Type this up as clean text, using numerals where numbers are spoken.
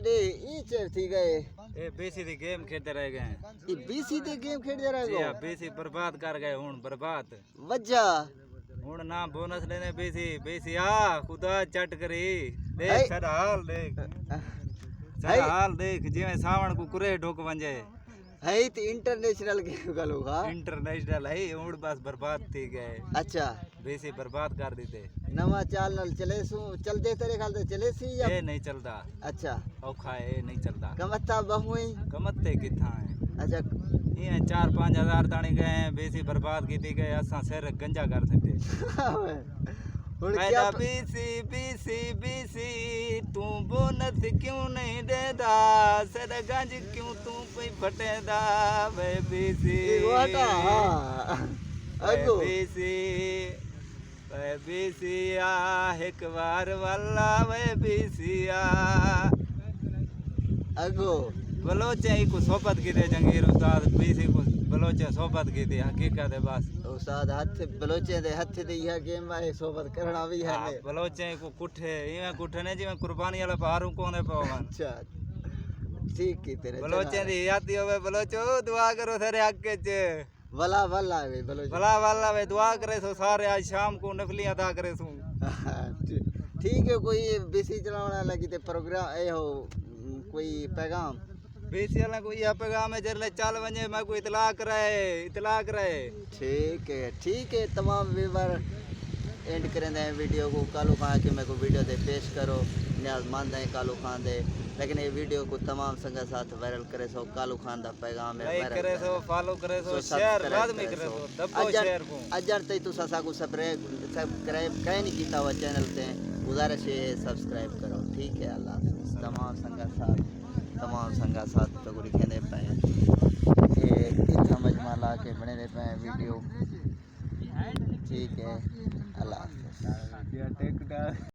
दे ई चे थी गए ए बीसी दी गेम खेलते रह गए ई बीसी ते गेम खेलदे रह जी गो हां बीसी बर्बाद कर गए हुन बर्बाद वजह हुन ना बोनस लेने बीसी आ खुदा चट करी देख सर हाल देख सर हाल देख जिवें सावण को कुरे ढोक वंजे है ते इंटरनेशनल गेम गलो हां इंटरनेशनल है हुन बस बर्बाद थी गए अच्छा बीसी बर्बाद कर दीते नवा चाल नल चले सु चलते तेरे ख्याल से चले सी या ए नहीं चलता अच्छा औखा है नहीं चलता कमत्ता बहुई कमत्ते किथा है अच्छा ये 4-5 हजार ताणी गए बीसी बर्बाद की गए असा सिर गंजा कर सकते हुन मैं क्या बीसी बीसी बीसी तू बोनस क्यों नहीं देता सिर गंज क्यों तू पे फटेदा वे बीसी वाटा हां अगो बीसी वे बीसी आ एक बार वाला वे बीसी आ अगो बलोचे को सोबत की दे जंगीर उस्ताद बीसी को बलोचे सोबत की थी हकीकत है बस उस्ताद हाथ बलोचे दे हाथ दे यह गेम है सोबत करना भी है ने बलोचे को कुठे इवें कुठे ने जिवें कुर्बानी वाला पारू कोने पवन अच्छा ठीक की तेरे बलोचे दी यादी होवे बलोचो दुआ करो तेरे हक च वला वला वे बलोचे भला वाला वे दुआ करे सो सारे आज शाम को नफली अदा करे सू ठीक है कोई बीसी चलाने लगी ते प्रोग्राम ए हो कोई पैगाम बीसी वाला कोई या पैगाम है जरले चल वने मैं कोई इतला करे ठीक है तमाम व्यूअर एंड करें दे वीडियो को कालू खान के मैं को वीडियो दे पेश करो न्याज मान दे कालू खान दे लेकिन ये वीडियो को तमाम संगा साथ वायरल करे सो कालू खान दा पैगाम है लाइक करे सो फॉलो करे सो शेयर लाजमी करे सो दब्बो शेयर को अजर ते तुसा सा को सब्सक्राइब कहीं नहीं कीता हुआ चैनल ते गुजारिश है सब्सक्राइब करो ठीक है अल्लाह तमाम संगा साथ तो गुरी कहने पे ये इतना मजमा ला के बने रहे पे वीडियो ठीक है अल्लाह हाफ़िज़।